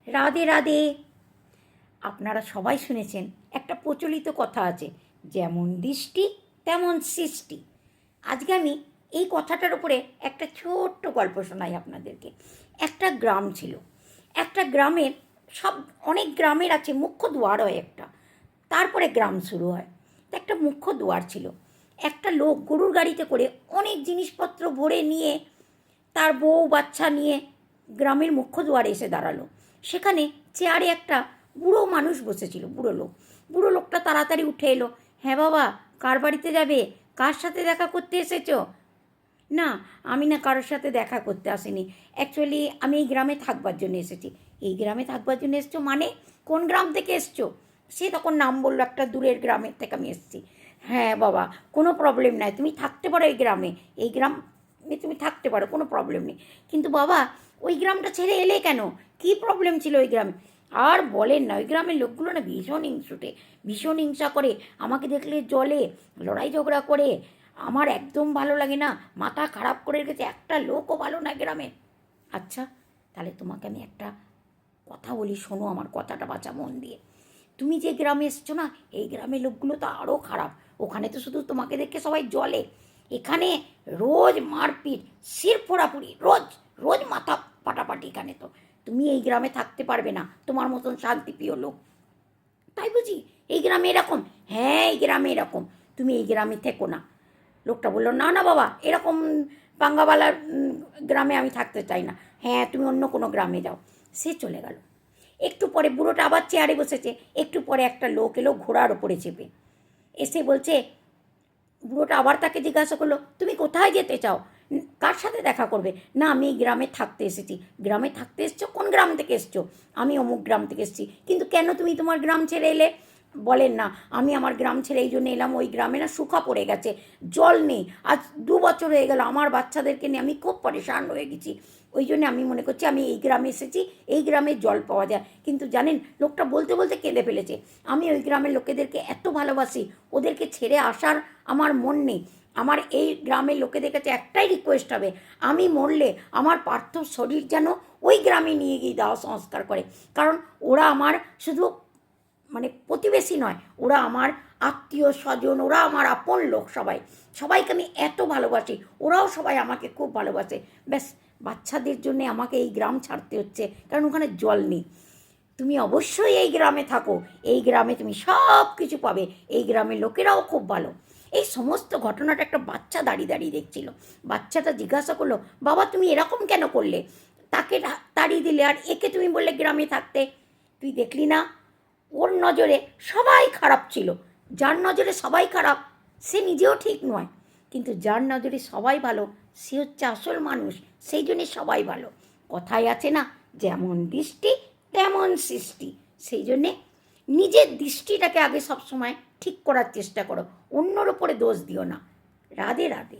রাধে রাধে। আপনারা সবাই শুনেছেন একটা প্রচলিত কথা আছে, যেমন দৃষ্টি তেমন সৃষ্টি। আজকে আমি এই কথাটার উপরে একটা ছোট্ট গল্প শোনাই আপনাদেরকে। একটা গ্রাম ছিল। একটা গ্রামের অনেক গ্রামের আছে মুখ্য দুয়ার হয় একটা, তারপরে গ্রাম শুরু হয়। একটা মুখ্য দুয়ার ছিল। একটা লোক গরুর গাড়িতে করে অনেক জিনিসপত্র ভরে নিয়ে তার বউ বাচ্চা নিয়ে গ্রামের মুখ্য দুয়ারে এসে দাঁড়ালো। সেখানে চেয়ারে একটা বুড়ো মানুষ বসেছিল, বুড়ো লোকটা তাড়াতাড়ি উঠে এলো। হ্যাঁ বাবা, কার বাড়িতে যাবে? কার সাথে দেখা করতে এসেছো? না, আমি না কারোর সাথে দেখা করতে আসিনি। অ্যাকচুয়ালি আমি এই গ্রামে থাকবার জন্য এসেছি। এই গ্রামে থাকবার জন্য এসছো মানে? কোন গ্রাম থেকে এসছো? সে তখন নাম বললো, একটা দূরের গ্রামের থেকে আমি এসেছি। হ্যাঁ বাবা, কোনো প্রবলেম নাই, তুমি থাকতে পারো এই গ্রামে। এই গ্রামে তুমি থাকতে পারো, কোনো প্রবলেম নেই। কিন্তু বাবা, ওই গ্রামটা ছেড়ে এলে কেন? কী প্রবলেম ছিল ওই গ্রামে? আর বলেন না, ওই গ্রামের লোকগুলো না ভীষণ হিংসুটে, ভীষণ হিংসা করে, আমাকে দেখলে জলে, লড়াই ঝগড়া করে। আমার একদম ভালো লাগে না, মাথা খারাপ করে রেখেছে, একটা লোকও ভালো না গ্রামে। আচ্ছা, তাহলে তোমাকে আমি একটা কথা বলি, শোনো আমার কথাটা বাঁচা মন দিয়ে। তুমি যে গ্রামে এসছো না, এই গ্রামের লোকগুলো তো আরও খারাপ। ওখানে তো শুধু তোমাকে দেখে সবাই জলে, এখানে রোজ মারপিট, শির ফোড়াফুড়ি, রোজ রোজ মাথা পাটাপাটি। এখানে তো তুমি এই গ্রামে থাকতে পারবে না, তোমার মতন শান্তিপ্রিয় লোক। তাই বুঝি এই গ্রামে এরকম? হ্যাঁ, এই গ্রামে এরকম, তুমি এই গ্রামে থেকো না। লোকটা বললো, না না বাবা, এরকম পাঙ্গাওয়ালার গ্রামে আমি থাকতে চাই না। হ্যাঁ, তুমি অন্য কোনো গ্রামে যাও। সে চলে গেল। একটু পরে বুড়োটা আবার চেয়ারে বসেছে। একটু পরে একটা লোক এলো ঘোড়ার ওপরে চেপে। এসে বলছে, বুড়োটা আবার তাকে জিজ্ঞাসা করলো, তুমি কোথায় যেতে চাও? কার সাথে দেখা করবে? না, আমি এই গ্রামে থাকতে এসেছি। গ্রামে থাকতে এসছো? কোন গ্রাম থেকে এসছো? আমি অমুক গ্রাম থেকে এসেছি। কিন্তু কেন তুমি তোমার গ্রাম ছেড়ে এলে? বলেন না, আমি আমার গ্রাম ছেড়ে এই জন্য এলাম, ওই গ্রামে না শুকা পড়ে গেছে, জল নেই। আজ 2 বছর হয়ে গেল, আমার বাচ্চাদেরকে নিয়ে আমি খুব পরেশান হয়ে গেছি। ওই জন্য আমি মনে করছি আমি এই গ্রামে এসেছি, এই গ্রামে জল পাওয়া যায়। কিন্তু জানেন, লোকটা বলতে বলতে কেঁদে ফেলেছে। আমি ওই গ্রামের লোকেদেরকে এত ভালোবাসি, ওদেরকে ছেড়ে আসার আমার মন নেই। আমার এই গ্রামের লোকেদের কাছে একটাই রিকোয়েস্ট হবে, আমি মরলে আমার পার্থিব শরীর যেন ওই গ্রামে নিয়ে গিয়ে দাও সংস্কার করে। কারণ ওরা আমার শুধু মানে প্রতিবেশী নয়, ওরা আমার আত্মীয় স্বজন, ওরা আমার আপন লোক। সবাইকে আমি এত ভালোবাসি, ওরাও সবাই আমাকে খুব ভালোবাসে। ব্যাস, বাচ্চাদের জন্যে আমাকে এই গ্রাম ছাড়তে হচ্ছে, কারণ ওখানে জল নেই। তুমি অবশ্যই এই গ্রামে থাকো, এই গ্রামে তুমি সব কিছু পাবে, এই গ্রামের লোকেরাও খুব ভালো। এই সমস্ত ঘটনাটা একটা বাচ্চা দাঁড়িয়ে দাঁড়িয়ে দেখছিল। বাচ্চাটা জিজ্ঞাসা করলো, বাবা তুমি এরকম কেন করলে? তাকে তাড়িয়ে দিলে, আর একে তুমি বললে গ্রামে থাকতে। তুই দেখলি না, ওর নজরে সবাই খারাপ ছিল। যার নজরে সবাই খারাপ, সে নিজেও ঠিক নয়। কিন্তু যার নজরে সবাই ভালো, সে হচ্ছে আসল মানুষ। সেই জন্যে সবাই ভালো। কথায় আছে না, যেমন দৃষ্টি তেমন সৃষ্টি। সেই জন্যে নিজের দৃষ্টিটাকে আগে সবসময় ঠিক করার চেষ্টা করো, অন্যর ওপরে দোষ দিও না। রাধে রাধে।